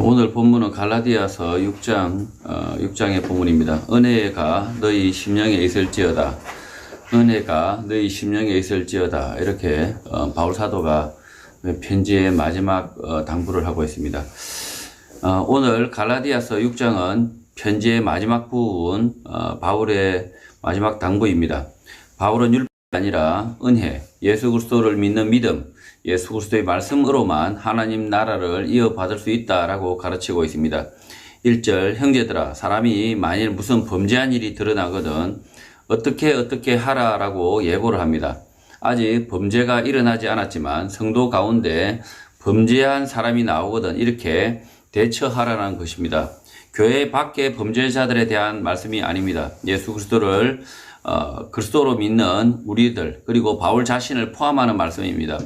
오늘 본문은 갈라디아서 6장의 본문입니다. 은혜가 너희 심령에 있을지어다. 은혜가 너희 심령에 있을지어다. 이렇게 바울 사도가 편지의 마지막 당부를 하고 있습니다. 오늘 갈라디아서 6장은 편지의 마지막 부분, 바울의 마지막 당부입니다. 바울은 율법이 아니라 은혜, 예수 그리스도를 믿는 믿음, 예수 그리스도의 말씀으로만 하나님 나라를 이어받을 수 있다라고 가르치고 있습니다. 1절, 형제들아, 사람이 만일 무슨 범죄한 일이 드러나거든 어떻게 하라라고 예고를 합니다. 아직 범죄가 일어나지 않았지만 성도 가운데 범죄한 사람이 나오거든 이렇게 대처하라는 것입니다. 교회 밖의 범죄자들에 대한 말씀이 아닙니다. 예수 그리스도를 그리스도로 믿는 우리들, 그리고 바울 자신을 포함하는 말씀입니다.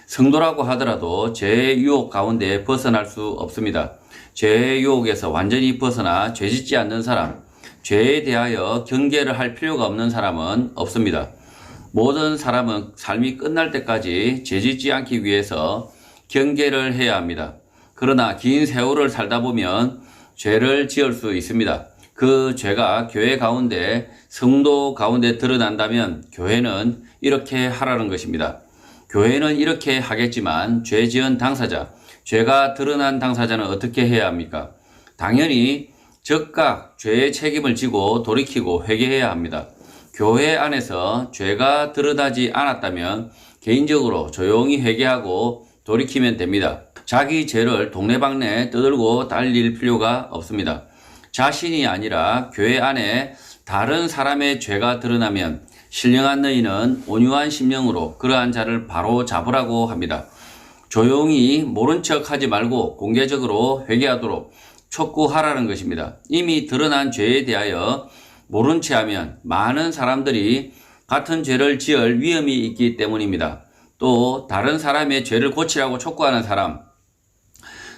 성도라고 하더라도 죄의 유혹 가운데 벗어날 수 없습니다. 죄의 유혹에서 완전히 벗어나 죄짓지 않는 사람, 죄에 대하여 경계를 할 필요가 없는 사람은 없습니다. 모든 사람은 삶이 끝날 때까지 죄짓지 않기 위해서 경계를 해야 합니다. 그러나 긴 세월을 살다 보면 죄를 지을 수 있습니다. 그 죄가 교회 가운데, 성도 가운데 드러난다면 교회는 이렇게 하라는 것입니다. 교회는 이렇게 하겠지만 죄 지은 당사자, 죄가 드러난 당사자는 어떻게 해야 합니까? 당연히 즉각 죄의 책임을 지고 돌이키고 회개해야 합니다. 교회 안에서 죄가 드러나지 않았다면 개인적으로 조용히 회개하고 돌이키면 됩니다. 자기 죄를 동네방네 떠들고 달릴 필요가 없습니다. 자신이 아니라 교회 안에 다른 사람의 죄가 드러나면 신령한 너희는 온유한 심령으로 그러한 자를 바로 잡으라고 합니다. 조용히 모른 척 하지 말고 공개적으로 회개하도록 촉구하라는 것입니다. 이미 드러난 죄에 대하여 모른 채 하면 많은 사람들이 같은 죄를 지을 위험이 있기 때문입니다. 또 다른 사람의 죄를 고치라고 촉구하는 사람,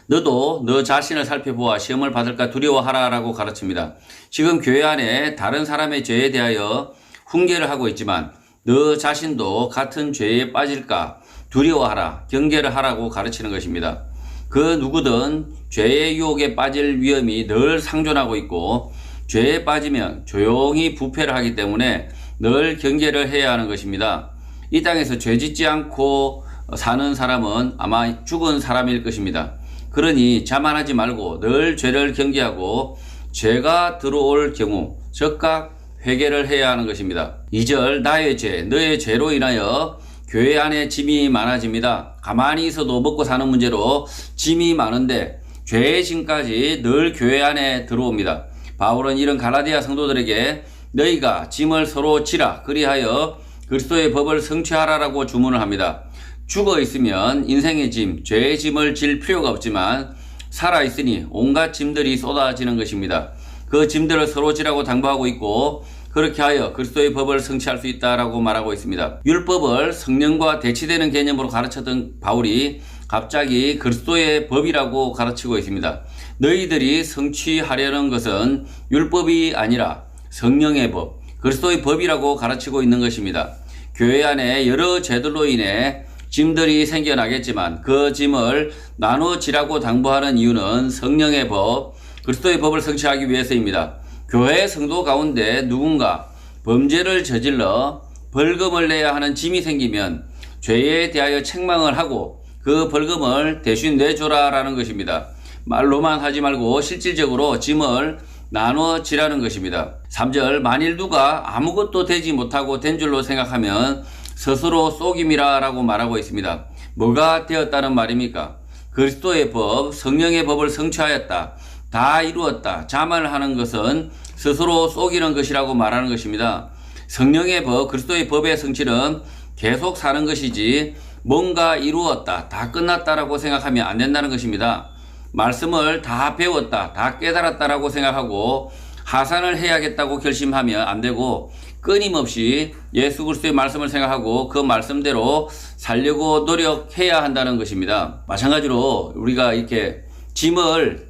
너도 너 자신을 살펴보아 시험을 받을까 두려워하라라고 가르칩니다. 지금 교회 안에 다른 사람의 죄에 대하여 훈계를 하고 있지만 너 자신도 같은 죄에 빠질까 두려워하라, 경계를 하라고 가르치는 것입니다. 그 누구든 죄의 유혹에 빠질 위험이 늘 상존하고 있고 죄에 빠지면 조용히 부패를 하기 때문에 늘 경계를 해야 하는 것입니다. 이 땅에서 죄 짓지 않고 사는 사람은 아마 죽은 사람일 것입니다. 그러니 자만하지 말고 늘 죄를 경계하고 죄가 들어올 경우 즉각 회개를 해야 하는 것입니다. 2절, 나의 죄, 너의 죄로 인하여 교회 안에 짐이 많아집니다. 가만히 있어도 먹고 사는 문제로 짐이 많은데 죄의 짐까지 늘 교회 안에 들어옵니다. 바울은 이런 갈라디아 성도들에게 너희가 짐을 서로 지라 그리하여 그리스도의 법을 성취하라라고 주문을 합니다. 죽어 있으면 인생의 짐, 죄의 짐을 질 필요가 없지만 살아 있으니 온갖 짐들이 쏟아지는 것입니다. 그 짐들을 서로 지라고 당부하고 있고 그렇게 하여 그리스도의 법을 성취할 수 있다라고 말하고 있습니다. 율법을 성령과 대치되는 개념으로 가르쳤던 바울이 갑자기 그리스도의 법이라고 가르치고 있습니다. 너희들이 성취하려는 것은 율법이 아니라 성령의 법, 그리스도의 법이라고 가르치고 있는 것입니다. 교회 안에 여러 죄들로 인해 짐들이 생겨나겠지만 그 짐을 나눠지라고 당부하는 이유는 성령의 법, 그리스도의 법을 성취하기 위해서입니다. 교회 성도 가운데 누군가 범죄를 저질러 벌금을 내야 하는 짐이 생기면 죄에 대하여 책망을 하고 그 벌금을 대신 내줘라라는 것입니다. 말로만 하지 말고 실질적으로 짐을 나눠지라는 것입니다. 3절, 만일 누가 아무것도 되지 못하고 된 줄로 생각하면 스스로 속임이라라고 말하고 있습니다. 뭐가 되었다는 말입니까? 그리스도의 법, 성령의 법을 성취하였다, 다 이루었다, 자만하는 것은 스스로 속이는 것이라고 말하는 것입니다. 성령의 법, 그리스도의 법의 성취는 계속 사는 것이지 뭔가 이루었다, 다 끝났다라고 생각하면 안 된다는 것입니다. 말씀을 다 배웠다, 다 깨달았다라고 생각하고 하산을 해야겠다고 결심하면 안 되고 끊임없이 예수 그리스도의 말씀을 생각하고 그 말씀대로 살려고 노력해야 한다는 것입니다. 마찬가지로 우리가 이렇게 짐을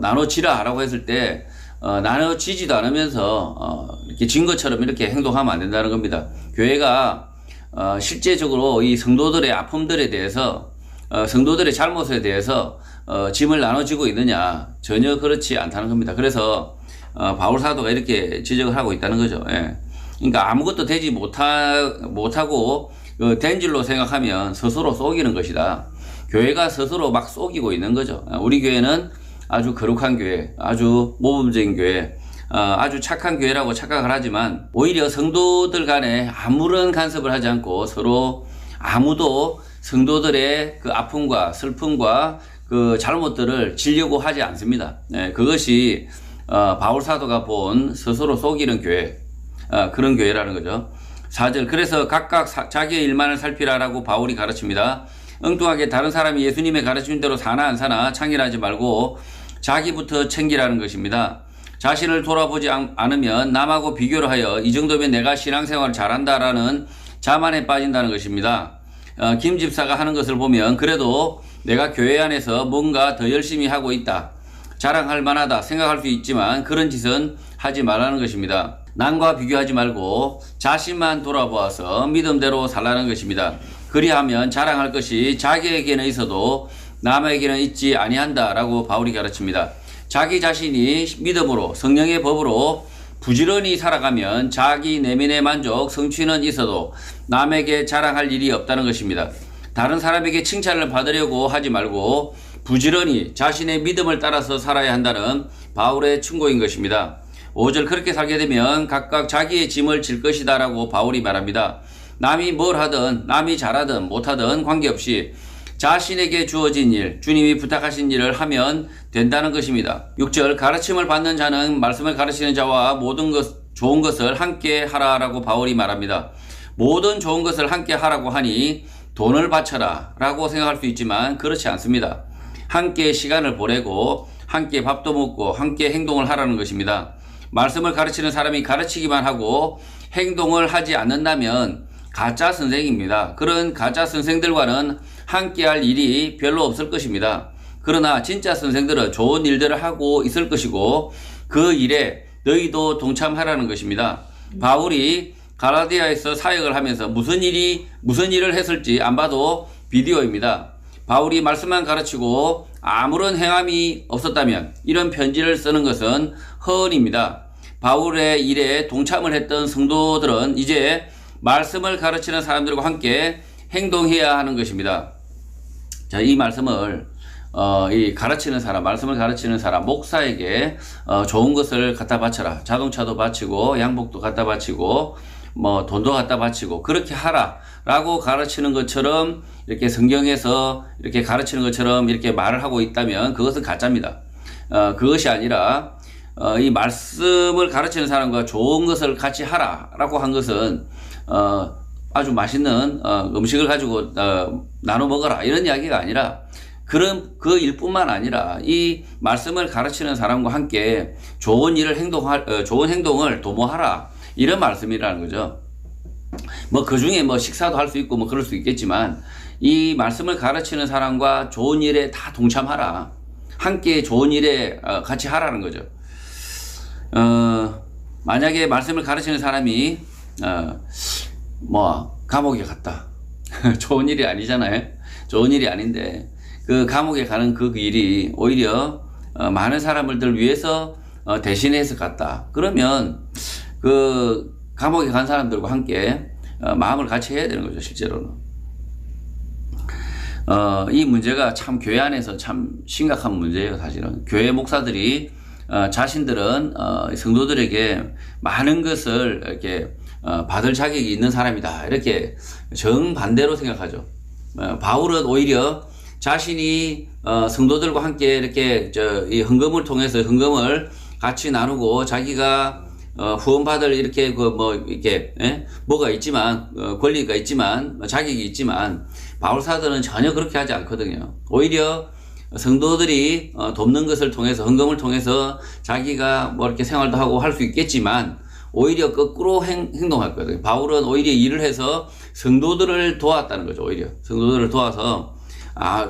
나눠지라 라고 했을 때 나눠지지도 않으면서 이렇게 진 것처럼 이렇게 행동하면 안 된다는 겁니다. 교회가 실제적으로 이 성도들의 아픔들에 대해서 성도들의 잘못에 대해서 짐을 나눠지고 있느냐? 전혀 그렇지 않다는 겁니다. 그래서 바울 사도가 이렇게 지적을 하고 있다는 거죠. 예. 그러니까 아무것도 되지 못하고 된 줄로 생각하면 스스로 속이는 것이다. 교회가 스스로 막 속이고 있는 거죠. 우리 교회는 아주 거룩한 교회, 아주 모범적인 교회, 아주 착한 교회라고 착각을 하지만 오히려 성도들 간에 아무런 간섭을 하지 않고 서로 아무도 성도들의 그 아픔과 슬픔과 그 잘못들을 지려고 하지 않습니다. 네, 그것이 바울 사도가 본 스스로 속이는 교회, 그런 교회라는 거죠. 4절, 그래서 각각 자기의 일만을 살피라라고 바울이 가르칩니다. 엉뚱하게 다른 사람이 예수님의 가르친 대로 사나 안 사나 창의하지 말고 자기부터 챙기라는 것입니다. 자신을 돌아보지 않으면 남하고 비교를 하여 이 정도면 내가 신앙생활을 잘한다라는 자만에 빠진다는 것입니다. 김 집사가 하는 것을 보면 그래도 내가 교회 안에서 뭔가 더 열심히 하고 있다, 자랑할 만하다 생각할 수 있지만 그런 짓은 하지 말라는 것입니다. 남과 비교하지 말고 자신만 돌아보아서 믿음대로 살라는 것입니다. 그리하면 자랑할 것이 자기에게는 있어도 남에게는 있지 아니한다 라고 바울이 가르칩니다. 자기 자신이 믿음으로 성령의 법으로 부지런히 살아가면 자기 내면의 만족, 성취는 있어도 남에게 자랑할 일이 없다는 것입니다. 다른 사람에게 칭찬을 받으려고 하지 말고 부지런히 자신의 믿음을 따라서 살아야 한다는 바울의 충고인 것입니다. 5절, 그렇게 살게 되면 각각 자기의 짐을 질 것이다 라고 바울이 말합니다. 남이 뭘 하든 남이 잘하든 못하든 관계없이 자신에게 주어진 일, 주님이 부탁하신 일을 하면 된다는 것입니다. 6절, 가르침을 받는 자는 말씀을 가르치는 자와 모든 좋은 것을 함께 하라라고 바울이 말합니다. 모든 좋은 것을 함께 하라고 하니 돈을 바쳐라 라고 생각할 수 있지만 그렇지 않습니다. 함께 시간을 보내고 함께 밥도 먹고 함께 행동을 하라는 것입니다. 말씀을 가르치는 사람이 가르치기만 하고 행동을 하지 않는다면 가짜 선생입니다. 그런 가짜 선생들과는 함께 할 일이 별로 없을 것입니다. 그러나 진짜 선생들은 좋은 일들을 하고 있을 것이고 그 일에 너희도 동참하라는 것입니다. 바울이 갈라디아에서 사역을 하면서 무슨 일을 했을지 안 봐도 비디오입니다. 바울이 말씀만 가르치고 아무런 행함이 없었다면 이런 편지를 쓰는 것은 허언입니다. 바울의 일에 동참을 했던 성도들은 이제 말씀을 가르치는 사람들과 함께 행동해야 하는 것입니다. 자, 이 말씀을 이 가르치는 사람, 말씀을 가르치는 사람, 목사에게 좋은 것을 갖다 바쳐라. 자동차도 바치고 양복도 갖다 바치고 뭐 돈도 갖다 바치고 그렇게 하라라고 가르치는 것처럼 이렇게 성경에서 이렇게 가르치는 것처럼 이렇게 말을 하고 있다면 그것은 가짜입니다. 그것이 아니라 이 말씀을 가르치는 사람과 좋은 것을 같이 하라라고 한 것은 아주 맛있는 음식을 가지고 나눠 먹어라 이런 이야기가 아니라 그 일뿐만 아니라 이 말씀을 가르치는 사람과 함께 좋은 행동을 도모하라 이런 말씀이라는 거죠. 뭐 그 중에 뭐 식사도 할 수 있고 뭐 그럴 수 있겠지만 이 말씀을 가르치는 사람과 좋은 일에 다 동참하라, 함께 좋은 일에 같이 하라는 거죠. 만약에 말씀을 가르치는 사람이 감옥에 갔다. 좋은 일이 아니잖아요. 좋은 일이 아닌데 그 감옥에 가는 그 일이 오히려 많은 사람들 위해서 대신해서 갔다. 그러면 그 감옥에 간 사람들과 함께 마음을 같이 해야 되는 거죠. 실제로는. 이 문제가 참 교회 안에서 참 심각한 문제예요. 사실은 교회 목사들이 자신들은 성도들에게 많은 것을 이렇게 받을 자격이 있는 사람이다 이렇게 정반대로 생각하죠. 바울은 오히려 자신이 성도들과 함께 이렇게 이 헌금을 통해서 헌금을 같이 나누고 자기가 후원받을 이렇게 뭐가 있지만 권리가 있지만 자격이 있지만 바울 사도는 전혀 그렇게 하지 않거든요. 오히려 성도들이 돕는 것을 통해서 헌금을 통해서 자기가 뭐 이렇게 생활도 하고 할 수 있겠지만 오히려 거꾸로 행동할 거거든요. 바울은 오히려 일을 해서 성도들을 도왔다는 거죠. 오히려 성도들을 도와서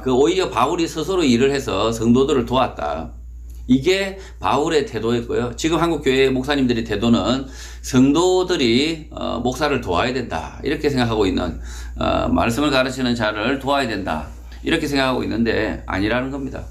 오히려 바울이 스스로 일을 해서 성도들을 도왔다. 이게 바울의 태도였고요. 지금 한국 교회 목사님들의 태도는 성도들이 목사를 도와야 된다 이렇게 생각하고 있는 말씀을 가르치는 자를 도와야 된다 이렇게 생각하고 있는데 아니라는 겁니다.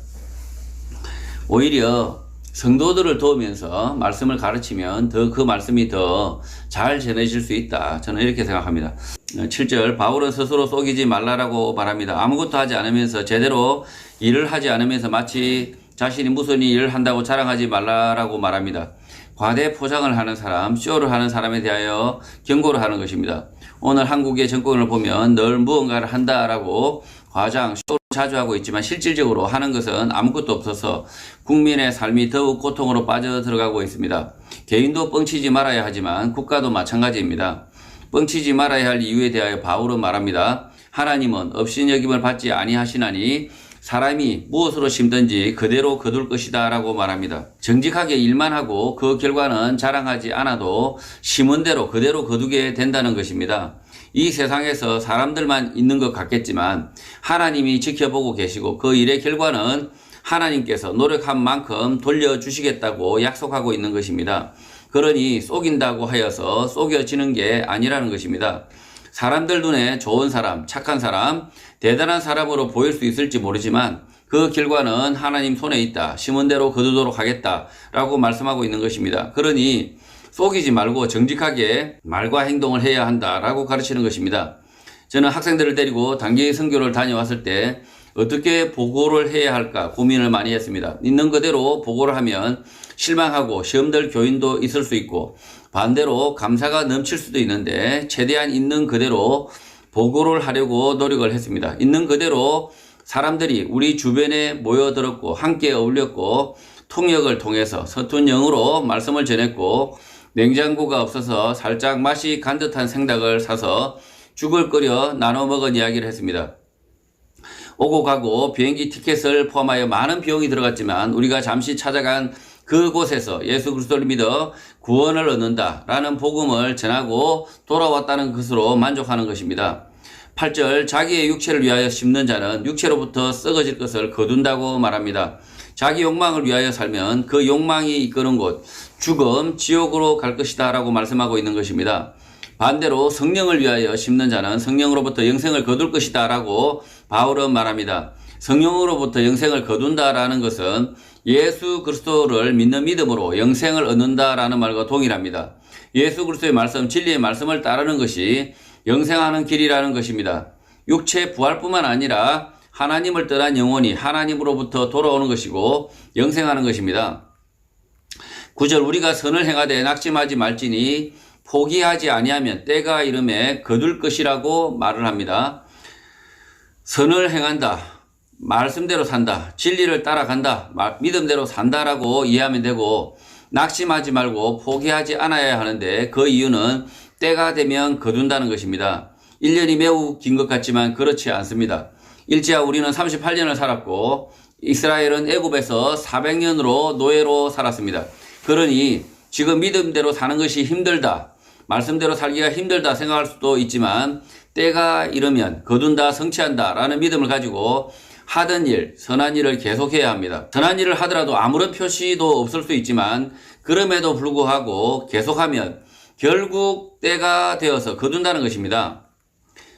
오히려 성도들을 도우면서 말씀을 가르치면 더 그 말씀이 더 잘 전해질 수 있다. 저는 이렇게 생각합니다. 7절 바울은 스스로 속이지 말라라고 말합니다. 아무것도 하지 않으면서 제대로 일을 하지 않으면서 마치 자신이 무슨 일을 한다고 자랑하지 말라라고 말합니다. 과대 포장을 하는 사람, 쇼를 하는 사람에 대하여 경고를 하는 것입니다. 오늘 한국의 정권을 보면 늘 무언가를 한다라고 과장, 쇼를 자주 하고 있지만 실질적으로 하는 것은 아무것도 없어서 국민의 삶이 더욱 고통으로 빠져 들어가고 있습니다. 개인도 뻥치지 말아야 하지만 국가도 마찬가지입니다. 뻥치지 말아야 할 이유에 대하여 바울은 말합니다. 하나님은 업신여김을 받지 아니하시나니 사람이 무엇으로 심든지 그대로 거둘 것이다 라고 말합니다. 정직하게 일만 하고 그 결과는 자랑하지 않아도 심은 대로 그대로 거두게 된다는 것입니다. 이 세상에서 사람들만 있는 것 같겠지만 하나님이 지켜보고 계시고 그 일의 결과는 하나님께서 노력한 만큼 돌려주시겠다고 약속하고 있는 것입니다. 그러니 속인다고 하여서 속여지는 게 아니라는 것입니다. 사람들 눈에 좋은 사람, 착한 사람, 대단한 사람으로 보일 수 있을지 모르지만 그 결과는 하나님 손에 있다. 심은 대로 거두도록 하겠다 라고 말씀하고 있는 것입니다. 그러니 속이지 말고 정직하게 말과 행동을 해야 한다 라고 가르치는 것입니다. 저는 학생들을 데리고 단기 선교를 다녀왔을 때 어떻게 보고를 해야 할까 고민을 많이 했습니다. 있는 그대로 보고를 하면 실망하고 시험될 교인도 있을 수 있고 반대로 감사가 넘칠 수도 있는데 최대한 있는 그대로 보고를 하려고 노력을 했습니다. 있는 그대로 사람들이 우리 주변에 모여들었고 함께 어울렸고 통역을 통해서 서툰 영어로 말씀을 전했고 냉장고가 없어서 살짝 맛이 간 듯한 생닭을 사서 죽을 끓여 나눠 먹은 이야기를 했습니다. 오고 가고 비행기 티켓을 포함하여 많은 비용이 들어갔지만 우리가 잠시 찾아간 그곳에서 예수 그리스도를 믿어 구원을 얻는다라는 복음을 전하고 돌아왔다는 것으로 만족하는 것입니다. 8절 자기의 육체를 위하여 심는 자는 육체로부터 썩어질 것을 거둔다고 말합니다. 자기 욕망을 위하여 살면 그 욕망이 이끄는 곳 죽음, 지옥으로 갈 것이다 라고 말씀하고 있는 것입니다. 반대로 성령을 위하여 심는 자는 성령으로부터 영생을 거둘 것이다 라고 바울은 말합니다. 성령으로부터 영생을 거둔다라는 것은 예수 그리스도를 믿는 믿음으로 영생을 얻는다라는 말과 동일합니다. 예수 그리스도의 말씀, 진리의 말씀을 따르는 것이 영생하는 길이라는 것입니다. 육체 부활뿐만 아니라 하나님을 떠난 영혼이 하나님으로부터 돌아오는 것이고 영생하는 것입니다. 9절 우리가 선을 행하되 낙심하지 말지니 포기하지 아니하면 때가 이름에 거둘 것이라고 말을 합니다. 선을 행한다. 말씀대로 산다. 진리를 따라간다. 믿음대로 산다라고 이해하면 되고 낙심하지 말고 포기하지 않아야 하는데 그 이유는 때가 되면 거둔다는 것입니다. 1년이 매우 긴 것 같지만 그렇지 않습니다. 일지야 우리는 38년을 살았고 이스라엘은 애굽에서 400년으로 노예로 살았습니다. 그러니 지금 믿음대로 사는 것이 힘들다. 말씀대로 살기가 힘들다 생각할 수도 있지만 때가 이르면 거둔다 성취한다 라는 믿음을 가지고 하던 일, 선한 일을 계속해야 합니다. 선한 일을 하더라도 아무런 표시도 없을 수 있지만 그럼에도 불구하고 계속하면 결국 때가 되어서 거둔다는 것입니다.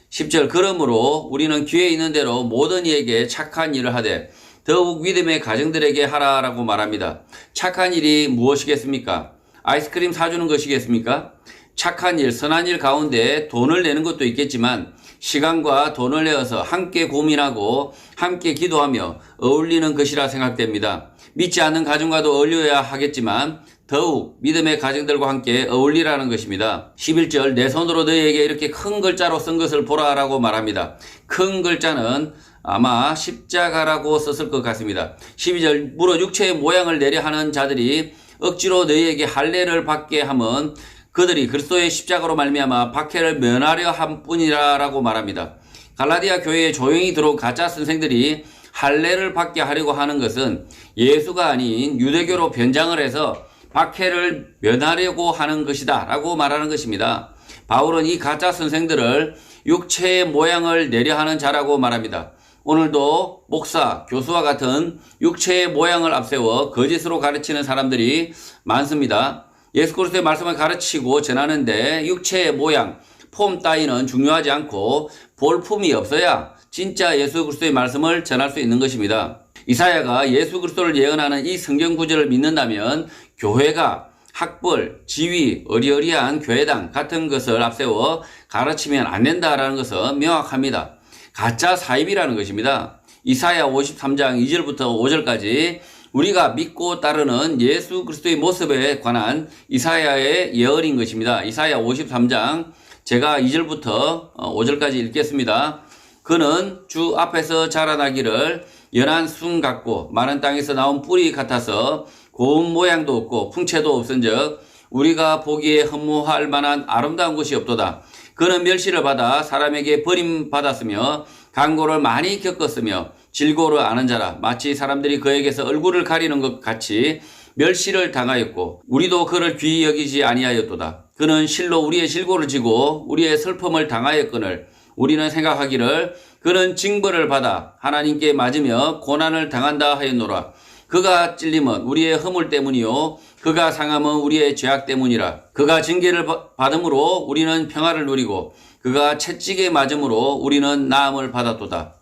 10절 그러므로 우리는 기회 있는 대로 모든 이에게 착한 일을 하되 더욱 믿음의 가정들에게 하라라고 말합니다. 착한 일이 무엇이겠습니까? 아이스크림 사주는 것이겠습니까? 착한 일, 선한 일 가운데 돈을 내는 것도 있겠지만 시간과 돈을 내어서 함께 고민하고 함께 기도하며 어울리는 것이라 생각됩니다. 믿지 않는 가정과도 어울려야 하겠지만 더욱 믿음의 가정들과 함께 어울리라는 것입니다. 11절 내 손으로 너희에게 이렇게 큰 글자로 쓴 것을 보라라고 말합니다. 큰 글자는 아마 십자가라고 썼을 것 같습니다. 12절 무릇 육체의 모양을 내려 하는 자들이 억지로 너희에게 할례를 받게 하면 그들이 그리스도의 십자가로 말미암아 박해를 면하려 한 뿐이라고 말합니다. 갈라디아 교회에 조용히 들어온 가짜 선생들이 할례를 받게 하려고 하는 것은 예수가 아닌 유대교로 변장을 해서 박해를 면하려고 하는 것이다 라고 말하는 것입니다. 바울은 이 가짜 선생들을 육체의 모양을 내려 하는 자라고 말합니다. 오늘도 목사, 교수와 같은 육체의 모양을 앞세워 거짓으로 가르치는 사람들이 많습니다. 예수 그리스도의 말씀을 가르치고 전하는데 육체의 모양, 폼 따위는 중요하지 않고 볼품이 없어야 진짜 예수 그리스도의 말씀을 전할 수 있는 것입니다. 이사야가 예수 그리스도를 예언하는 이 성경 구절을 믿는다면 교회가 학벌, 지위, 어리어리한 교회당 같은 것을 앞세워 가르치면 안 된다라는 것은 명확합니다. 가짜 사입이라는 것입니다. 이사야 53장 2절부터 5절까지 우리가 믿고 따르는 예수 그리스도의 모습에 관한 이사야의 예언인 것입니다. 이사야 53장 제가 2절부터 5절까지 읽겠습니다. 그는 주 앞에서 자라나기를 연한 순 같고 마른 땅에서 나온 뿌리 같아서 고운 모양도 없고 풍채도 없은즉 우리가 보기에 흠모할 만한 아름다운 것이 없도다. 그는 멸시를 받아 사람에게 버림받았으며 강고를 많이 겪었으며 질고를 아는 자라. 마치 사람들이 그에게서 얼굴을 가리는 것 같이 멸시를 당하였고 우리도 그를 귀히 여기지 아니하였도다. 그는 실로 우리의 질고를 지고 우리의 슬픔을 당하였거늘 우리는 생각하기를 그는 징벌을 받아 하나님께 맞으며 고난을 당한다 하였노라. 그가 찔림은 우리의 허물 때문이요 그가 상함은 우리의 죄악 때문이라. 그가 징계를 받음으로 우리는 평화를 누리고 그가 채찍에 맞음으로 우리는 나음을 받았도다.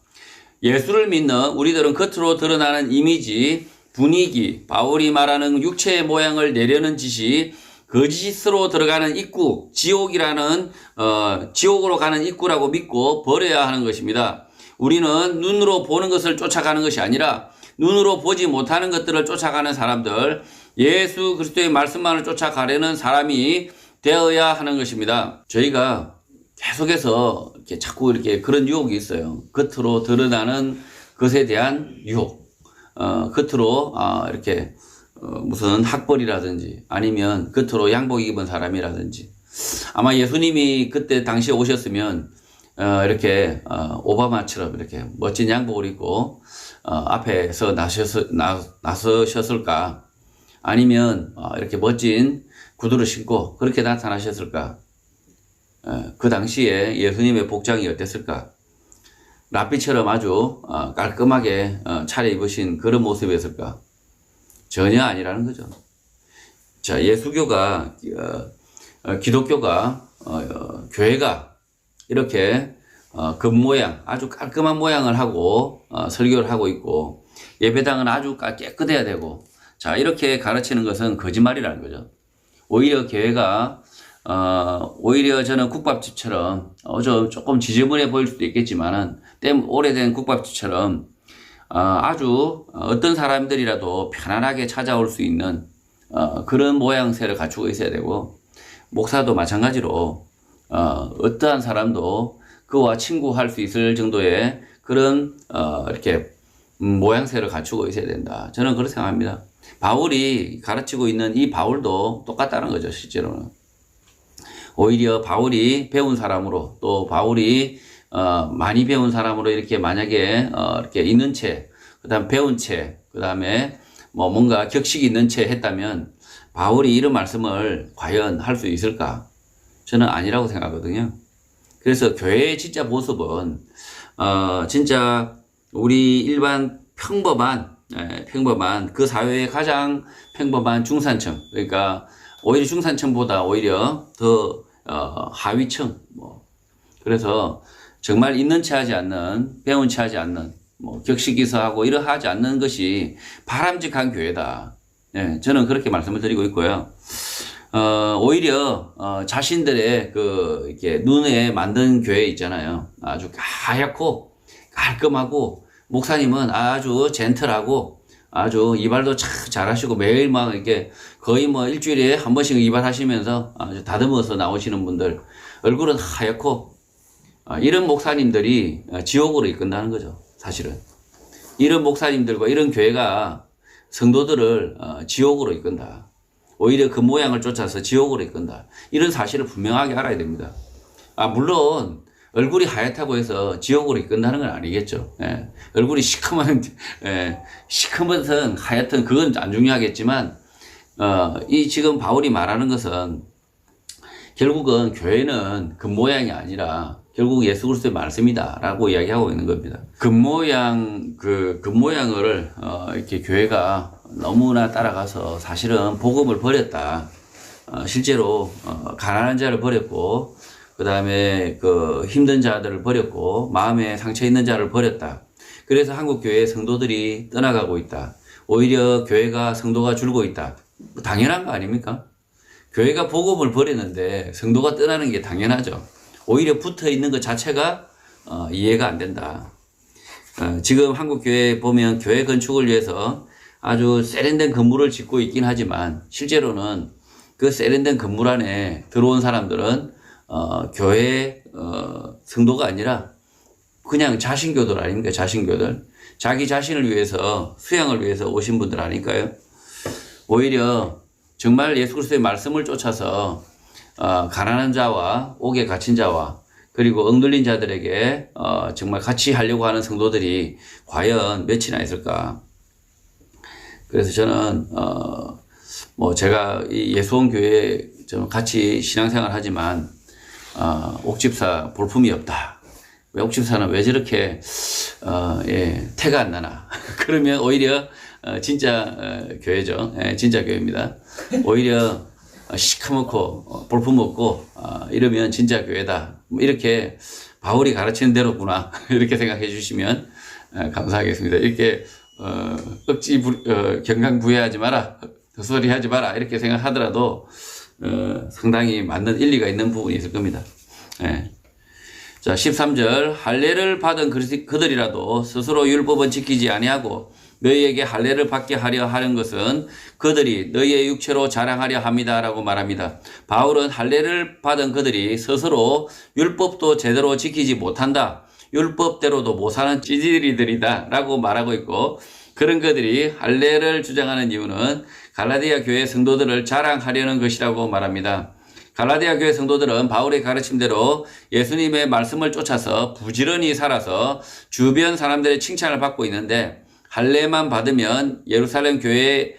예수를 믿는 우리들은 겉으로 드러나는 이미지, 분위기, 바울이 말하는 육체의 모양을 내려는 짓이 거짓으로 들어가는 입구, 지옥이라는 지옥으로 가는 입구라고 믿고 버려야 하는 것입니다. 우리는 눈으로 보는 것을 쫓아가는 것이 아니라 눈으로 보지 못하는 것들을 쫓아가는 사람들, 예수 그리스도의 말씀만을 쫓아가려는 사람이 되어야 하는 것입니다. 저희가 계속해서 이렇게 자꾸 이렇게 그런 유혹이 있어요. 겉으로 드러나는 것에 대한 유혹. 겉으로 이렇게 무슨 학벌이라든지 아니면 겉으로 양복 입은 사람이라든지 아마 예수님이 그때 당시에 오셨으면 이렇게 오바마처럼 이렇게 멋진 양복을 입고 앞에서 나서셨을까? 아니면 이렇게 멋진 구두를 신고 그렇게 나타나셨을까? 그 당시에 예수님의 복장이 어땠을까? 랍비처럼 아주 깔끔하게 차려입으신 그런 모습이었을까? 전혀 아니라는 거죠. 자, 예수교가 기독교가 교회가 이렇게 겉모양 아주 깔끔한 모양을 하고 설교를 하고 있고 예배당은 아주 깨끗해야 되고 자 이렇게 가르치는 것은 거짓말이라는 거죠. 오히려 교회가 오히려 저는 국밥집처럼 조금 지저분해 보일 수도 있겠지만은 오래된 국밥집처럼 아주 어떤 사람들이라도 편안하게 찾아올 수 있는 그런 모양새를 갖추고 있어야 되고 목사도 마찬가지로 어떠한 사람도 그와 친구할 수 있을 정도의 그런 이렇게 모양새를 갖추고 있어야 된다. 저는 그렇게 생각합니다. 바울이 가르치고 있는 이 바울도 똑같다는 거죠. 실제로는 오히려 바울이 배운 사람으로 또 바울이 많이 배운 사람으로 이렇게 만약에 이렇게 있는 채 그다음 배운 채 그다음에 뭐 뭔가 격식이 있는 채 했다면 바울이 이런 말씀을 과연 할 수 있을까? 저는 아니라고 생각하거든요. 그래서 교회의 진짜 모습은 진짜 우리 일반 평범한 그 사회의 가장 평범한 중산층 그러니까 오히려 중산층보다 오히려 더 하위층 그래서 정말 있는 채 하지 않는 배운 채 하지 않는 격식이서하고 이러하지 않는 것이 바람직한 교회다. 네, 저는 그렇게 말씀을 드리고 있고요. 오히려 자신들의 이렇게 눈에 만든 교회 있잖아요. 아주 하얗고 깔끔하고 목사님은 아주 젠틀하고 아주 이발도 참 잘하시고 매일 막 이렇게 거의 일주일에 한 번씩 이발하시면서 아주 다듬어서 나오시는 분들 얼굴은 하얗고 이런 목사님들이 지옥으로 이끈다는 거죠. 사실은 이런 목사님들과 이런 교회가 성도들을 지옥으로 이끈다. 오히려 그 모양을 쫓아서 지옥으로 이끈다. 이런 사실을 분명하게 알아야 됩니다. 물론 얼굴이 하얗다고 해서 지옥으로 이끈다는 건 아니겠죠. 예. 얼굴이 시커먼 시커먼 하얗든 그건 안 중요하겠지만 이 지금 바울이 말하는 것은 결국은 교회는 그 모양이 아니라 결국 예수 그리스도의 말씀이다라고 이야기하고 있는 겁니다. 그 모양을 이렇게 교회가 너무나 따라가서 사실은 복음을 버렸다. 실제로 가난한 자를 버렸고 그 다음에 힘든 자들을 버렸고 마음에 상처 있는 자를 버렸다. 그래서 한국 교회의 성도들이 떠나가고 있다. 오히려 교회가 성도가 줄고 있다. 당연한 거 아닙니까? 교회가 복음을 버리는데 성도가 떠나는 게 당연하죠. 오히려 붙어 있는 것 자체가 이해가 안 된다. 지금 한국 교회에 보면 교회 건축을 위해서 아주 세련된 건물을 짓고 있긴 하지만 실제로는 그 세련된 건물 안에 들어온 사람들은 교회 성도가 아니라 그냥 자신교들 아닙니까? 자신교들. 자기 자신을 위해서, 수양을 위해서 오신 분들 아닐까요? 오히려 정말 예수 그리스도의 말씀을 쫓아서 가난한 자와 옥에 갇힌 자와 그리고 억눌린 자들에게 정말 같이 하려고 하는 성도들이 과연 몇이나 있을까? 그래서 저는 뭐 제가 이 예수원 교회에 좀 같이 신앙생활 하지만 옥집사 볼품이 없다. 왜 옥집사는 왜 저렇게 태가 안 나나? 그러면 오히려 진짜 교회죠. 진짜 교회입니다. 오히려 시커멓고 볼품 없고 이러면 진짜 교회다. 이렇게 바울이 가르치는 대로구나. 이렇게 생각해 주시면 감사하겠습니다. 이렇게 경강부회하지 마라. 헛소리 하지 마라. 이렇게 생각하더라도 상당히 맞는 일리가 있는 부분이 있을 겁니다. 자, 13절 할례를 받은 그들이라도 스스로 율법은 지키지 아니하고 너희에게 할례를 받게 하려 하는 것은 그들이 너희의 육체로 자랑하려 합니다라고 말합니다. 바울은 할례를 받은 그들이 스스로 율법도 제대로 지키지 못한다. 율법대로도 못 사는 찌질이들이다 라고 말하고 있고, 그런 그들이 할례를 주장하는 이유는 갈라디아 교회 성도들을 자랑하려는 것이라고 말합니다. 갈라디아 교회 성도들은 바울의 가르침대로 예수님의 말씀을 쫓아서 부지런히 살아서 주변 사람들의 칭찬을 받고 있는데, 할례만 받으면 예루살렘 교회,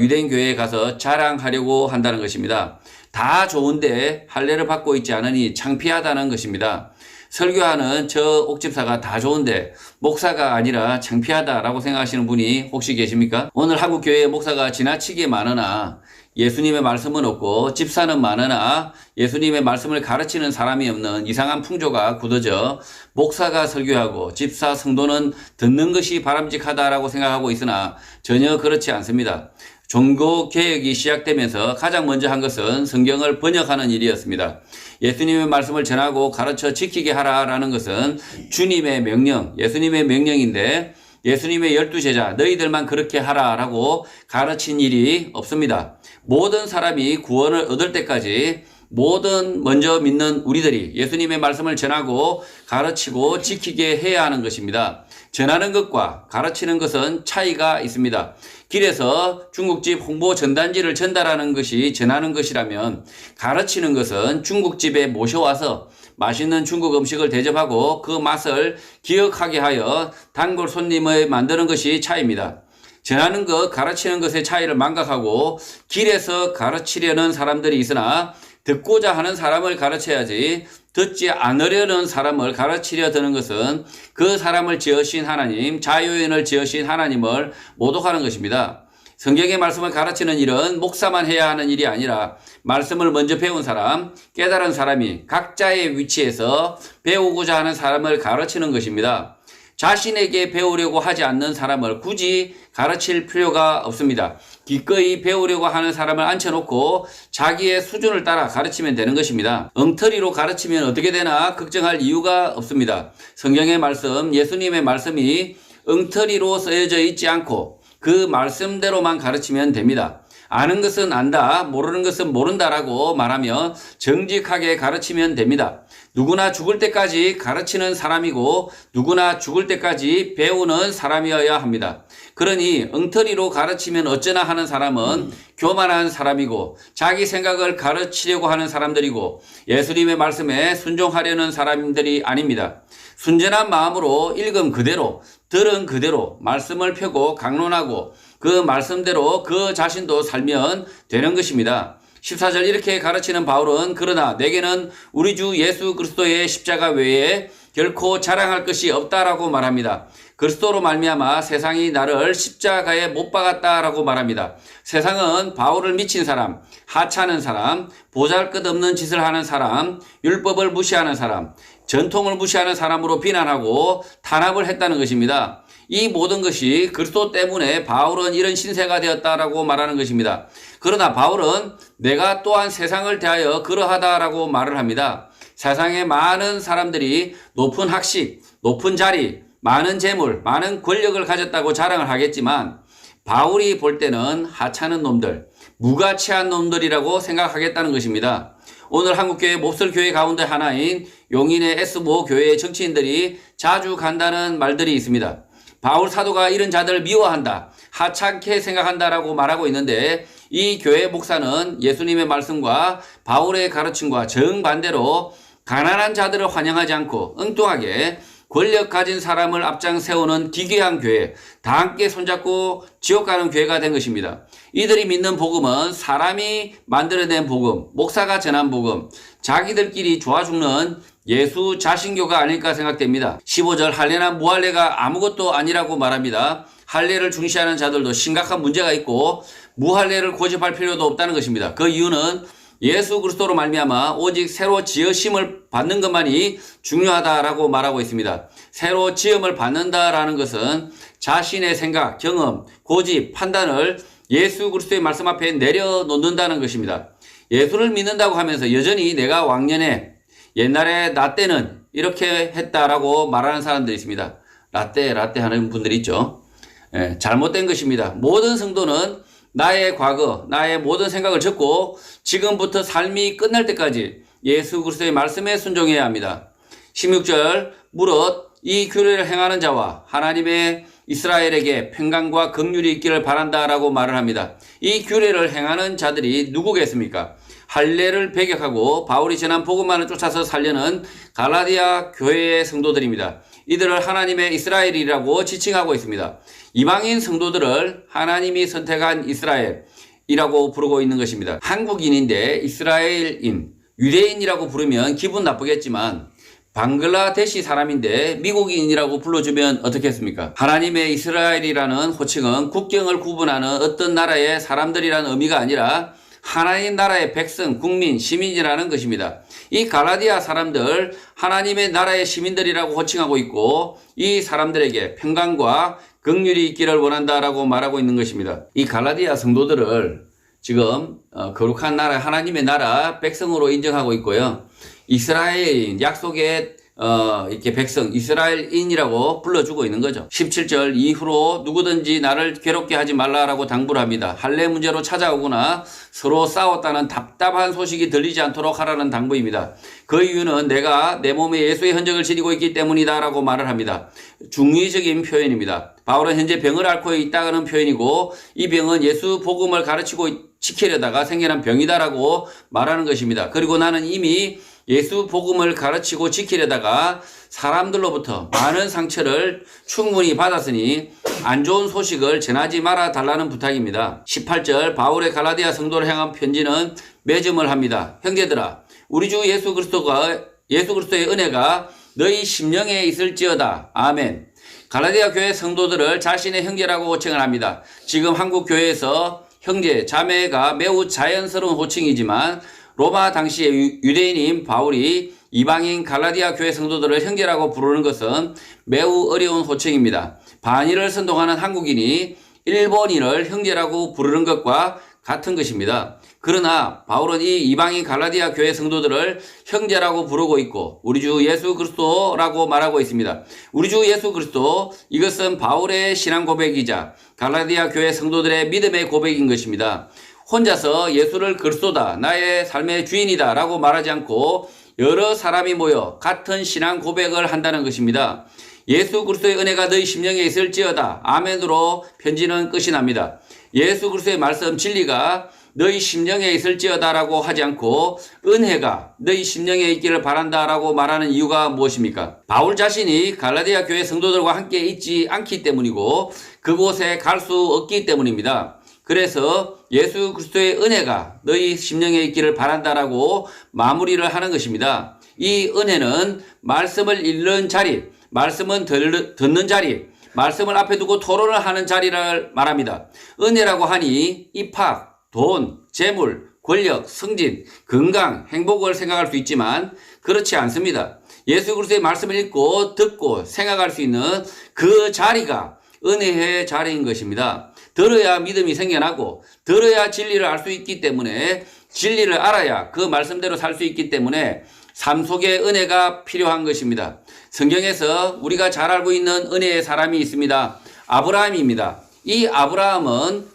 유대인 교회에 가서 자랑하려고 한다는 것입니다. 다 좋은데 할례를 받고 있지 않으니 창피하다는 것입니다. 설교하는 저 옥집사가 다 좋은데 목사가 아니라 창피하다라고 생각하시는 분이 혹시 계십니까? 오늘 한국 교회의 목사가 지나치게 많으나 예수님의 말씀은 없고 집사는 많으나 예수님의 말씀을 가르치는 사람이 없는 이상한 풍조가 굳어져 목사가 설교하고 집사 성도는 듣는 것이 바람직하다라고 생각하고 있으나 전혀 그렇지 않습니다. 종교개혁이 시작되면서 가장 먼저 한 것은 성경을 번역하는 일이었습니다. 예수님의 말씀을 전하고 가르쳐 지키게 하라라는 것은 주님의 명령, 예수님의 명령인데 예수님의 12제자 너희들만 그렇게 하라라고 가르친 일이 없습니다. 모든 사람이 구원을 얻을 때까지 모든 먼저 믿는 우리들이 예수님의 말씀을 전하고 가르치고 지키게 해야 하는 것입니다. 전하는 것과 가르치는 것은 차이가 있습니다. 길에서 중국집 홍보 전단지를 전달하는 것이 전하는 것이라면 가르치는 것은 중국집에 모셔와서 맛있는 중국 음식을 대접하고 그 맛을 기억하게 하여 단골 손님을 만드는 것이 차이입니다. 전하는 것, 가르치는 것의 차이를 망각하고 길에서 가르치려는 사람들이 있으나 듣고자 하는 사람을 가르쳐야지 듣지 않으려는 사람을 가르치려 드는 것은 그 사람을 지으신 하나님, 자유인을 지으신 하나님을 모독하는 것입니다. 성경의 말씀을 가르치는 일은 목사만 해야 하는 일이 아니라 말씀을 먼저 배운 사람, 깨달은 사람이 각자의 위치에서 배우고자 하는 사람을 가르치는 것입니다. 자신에게 배우려고 하지 않는 사람을 굳이 가르칠 필요가 없습니다. 기꺼이 배우려고 하는 사람을 앉혀놓고 자기의 수준을 따라 가르치면 되는 것입니다. 엉터리로 가르치면 어떻게 되나 걱정할 이유가 없습니다. 성경의 말씀, 예수님의 말씀이 엉터리로 쓰여져 있지 않고 그 말씀대로만 가르치면 됩니다. 아는 것은 안다, 모르는 것은 모른다라고 말하며 정직하게 가르치면 됩니다. 누구나 죽을 때까지 가르치는 사람이고 누구나 죽을 때까지 배우는 사람이어야 합니다. 그러니 엉터리로 가르치면 어쩌나 하는 사람은 교만한 사람이고 자기 생각을 가르치려고 하는 사람들이고 예수님의 말씀에 순종하려는 사람들이 아닙니다. 순전한 마음으로 읽음 그대로, 들은 그대로 말씀을 펴고 강론하고 그 말씀대로 그 자신도 살면 되는 것입니다. 14절 이렇게 가르치는 바울은 그러나 내게는 우리 주 예수 그리스도의 십자가 외에 결코 자랑할 것이 없다라고 말합니다. 그리스도로 말미암아 세상이 나를 십자가에 못 박았다라고 말합니다. 세상은 바울을 미친 사람, 하찮은 사람, 보잘것없는 짓을 하는 사람, 율법을 무시하는 사람, 전통을 무시하는 사람으로 비난하고 탄압을 했다는 것입니다. 이 모든 것이 그리스도 때문에 바울은 이런 신세가 되었다라고 말하는 것입니다. 그러나 바울은 내가 또한 세상을 대하여 그러하다라고 말을 합니다. 세상에 많은 사람들이 높은 학식, 높은 자리, 많은 재물, 많은 권력을 가졌다고 자랑을 하겠지만 바울이 볼 때는 하찮은 놈들, 무가치한 놈들이라고 생각하겠다는 것입니다. 오늘 한국교회 몹쓸교회 가운데 하나인 용인의 S모 교회의 정치인들이 자주 간다는 말들이 있습니다. 바울 사도가 이런 자들을 미워한다, 하찮게 생각한다라고 말하고 있는데 이 교회 목사는 예수님의 말씀과 바울의 가르침과 정반대로 가난한 자들을 환영하지 않고 엉뚱하게 권력 가진 사람을 앞장 세우는 기괴한 교회, 다 함께 손잡고 지옥 가는 교회가 된 것입니다. 이들이 믿는 복음은 사람이 만들어낸 복음, 목사가 전한 복음, 자기들끼리 좋아 죽는 예수 자신교가 아닐까 생각됩니다. 15절 할례나 무할례가 아무것도 아니라고 말합니다. 할례를 중시하는 자들도 심각한 문제가 있고 무할례를 고집할 필요도 없다는 것입니다. 그 이유는 예수 그리스도로 말미암아 오직 새로 지으심을 받는 것만이 중요하다라고 말하고 있습니다. 새로 지음을 받는다라는 것은 자신의 생각, 경험, 고집, 판단을 예수 그리스도의 말씀 앞에 내려놓는다는 것입니다. 예수를 믿는다고 하면서 여전히 내가 왕년에 옛날에 나 때는 이렇게 했다라고 말하는 사람들이 있습니다. 라떼 하는 분들이 있죠. 잘못된 것입니다. 모든 성도는 나의 과거, 나의 모든 생각을 접고 지금부터 삶이 끝날 때까지 예수 그리스도의 말씀에 순종해야 합니다. 16절 무릇 이 규례를 행하는 자와 하나님의 이스라엘에게 평강과 긍휼이 있기를 바란다라고 말을 합니다. 이 규례를 행하는 자들이 누구겠습니까? 할례를 배격하고 바울이 전한 복음만을 쫓아서 살려는 갈라디아 교회의 성도들입니다. 이들을 하나님의 이스라엘이라고 지칭하고 있습니다. 이방인 성도들을 하나님이 선택한 이스라엘이라고 부르고 있는 것입니다. 한국인인데 이스라엘인, 유대인이라고 부르면 기분 나쁘겠지만 방글라데시 사람인데 미국인이라고 불러주면 어떻겠습니까? 하나님의 이스라엘이라는 호칭은 국경을 구분하는 어떤 나라의 사람들이라는 의미가 아니라 하나님 나라의 백성, 국민, 시민이라는 것입니다. 이 갈라디아 사람들 하나님의 나라의 시민들이라고 호칭하고 있고 이 사람들에게 평강과 긍휼이 있기를 원한다라고 말하고 있는 것입니다. 이 갈라디아 성도들을 지금 거룩한 나라, 하나님의 나라 백성으로 인정하고 있고요. 이스라엘인, 약속의 이렇게 백성, 이스라엘인이라고 불러주고 있는 거죠. 17절 이후로 누구든지 나를 괴롭게 하지 말라라고 당부를 합니다. 할례 문제로 찾아오거나 서로 싸웠다는 답답한 소식이 들리지 않도록 하라는 당부입니다. 그 이유는 내가 내 몸에 예수의 흔적을 지니고 있기 때문이다라고 말을 합니다. 중의적인 표현입니다. 바울은 현재 병을 앓고 있다는 표현이고 이 병은 예수 복음을 가르치고 지키려다가 생겨난 병이다라고 말하는 것입니다. 그리고 나는 이미 예수 복음을 가르치고 지키려다가 사람들로부터 많은 상처를 충분히 받았으니 안 좋은 소식을 전하지 말아 달라는 부탁입니다. 18절 바울의 갈라디아 성도를 향한 편지는 매점을 합니다. 형제들아, 우리 주 예수 그리스도의 은혜가 너희 심령에 있을지어다. 아멘. 갈라디아 교회 성도들을 자신의 형제라고 호칭을 합니다. 지금 한국 교회에서 형제, 자매가 매우 자연스러운 호칭이지만 로마 당시의 유대인인 바울이 이방인 갈라디아 교회 성도들을 형제라고 부르는 것은 매우 어려운 호칭입니다. 반일을 선동하는 한국인이 일본인을 형제라고 부르는 것과 같은 것입니다. 그러나 바울은 이 이방인 갈라디아 교회 성도들을 형제라고 부르고 있고 우리 주 예수 그리스도라고 말하고 있습니다. 우리 주 예수 그리스도, 이것은 바울의 신앙 고백이자 갈라디아 교회 성도들의 믿음의 고백인 것입니다. 혼자서 예수를 그리스도다, 나의 삶의 주인이다 라고 말하지 않고 여러 사람이 모여 같은 신앙 고백을 한다는 것입니다. 예수 그리스도의 은혜가 너희 심령에 있을지어다. 아멘으로 편지는 끝이 납니다. 예수 그리스도의 말씀 진리가 너희 심령에 있을지어다 라고 하지 않고 은혜가 너희 심령에 있기를 바란다 라고 말하는 이유가 무엇입니까? 바울 자신이 갈라디아 교회 성도들과 함께 있지 않기 때문이고 그곳에 갈 수 없기 때문입니다. 그래서 예수 그리스도의 은혜가 너희 심령에 있기를 바란다라고 마무리를 하는 것입니다. 이 은혜는 말씀을 읽는 자리, 말씀은 듣는 자리, 말씀을 앞에 두고 토론을 하는 자리를 말합니다. 은혜라고 하니 입학, 돈, 재물, 권력, 승진, 건강, 행복을 생각할 수 있지만 그렇지 않습니다. 예수 그리스도의 말씀을 읽고 듣고 생각할 수 있는 그 자리가 은혜의 자리인 것입니다. 들어야 믿음이 생겨나고 들어야 진리를 알 수 있기 때문에 진리를 알아야 그 말씀대로 살 수 있기 때문에 삶 속에 은혜가 필요한 것입니다. 성경에서 우리가 잘 알고 있는 은혜의 사람이 있습니다. 아브라함입니다. 이 아브라함은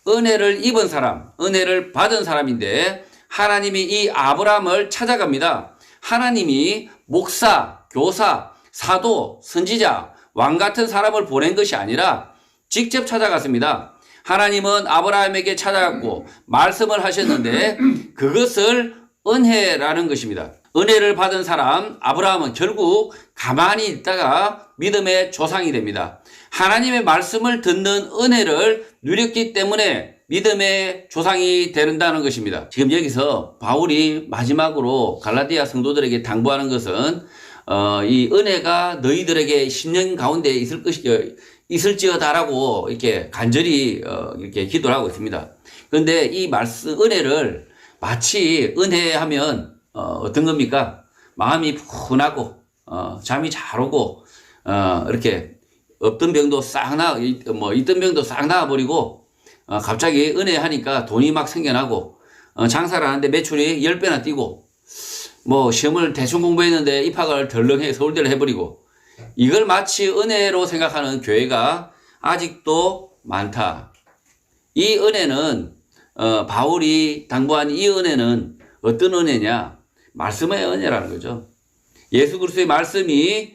은혜를 입은 사람, 은혜를 받은 사람인데 하나님이 이 아브라함을 찾아갑니다. 하나님이 목사, 교사, 사도, 선지자, 왕 같은 사람을 보낸 것이 아니라 직접 찾아갔습니다. 하나님은 아브라함에게 찾아갔고 말씀을 하셨는데 그것을 은혜라는 것입니다. 은혜를 받은 사람 아브라함은 결국 가만히 있다가 믿음의 조상이 됩니다. 하나님의 말씀을 듣는 은혜를 누렸기 때문에 믿음의 조상이 된다는 것입니다. 지금 여기서 바울이 마지막으로 갈라디아 성도들에게 당부하는 것은 이 은혜가 너희들에게 10년 가운데 있을지어다라고 이렇게 간절히 이렇게 기도를 하고 있습니다. 그런데 이 말씀 은혜를 마치 은혜하면 어떤 겁니까? 마음이 푸근하고 잠이 잘 오고 이렇게 없던 병도 싹 있던 병도 싹 나아버리고 갑자기 은혜하니까 돈이 막 생겨나고 장사를 하는데 매출이 10배나 뛰고 시험을 대충 공부했는데 입학을 덜렁해 서울대를 해버리고 이걸 마치 은혜로 생각하는 교회가 아직도 많다. 이 은혜는 바울이 당부한 이 은혜는 어떤 은혜냐? 말씀의 은혜라는 거죠. 예수 그리스도의 말씀이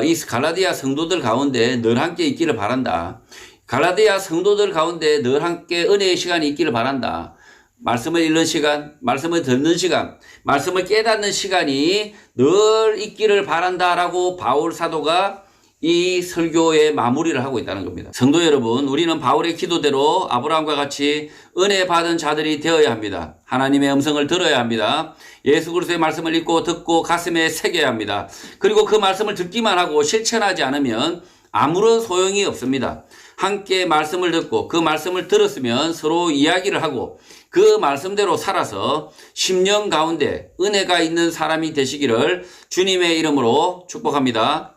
이 갈라디아 성도들 가운데 늘 함께 있기를 바란다. 갈라디아 성도들 가운데 늘 함께 은혜의 시간이 있기를 바란다. 말씀을 읽는 시간, 말씀을 듣는 시간, 말씀을 깨닫는 시간이 늘 있기를 바란다라고 바울 사도가 이 설교의 마무리를 하고 있다는 겁니다. 성도 여러분, 우리는 바울의 기도대로 아브라함과 같이 은혜 받은 자들이 되어야 합니다. 하나님의 음성을 들어야 합니다. 예수 그리스도의 말씀을 읽고 듣고 가슴에 새겨야 합니다. 그리고 그 말씀을 듣기만 하고 실천하지 않으면 아무런 소용이 없습니다. 함께 말씀을 듣고 그 말씀을 들었으면 서로 이야기를 하고 그 말씀대로 살아서 10년 가운데 은혜가 있는 사람이 되시기를 주님의 이름으로 축복합니다.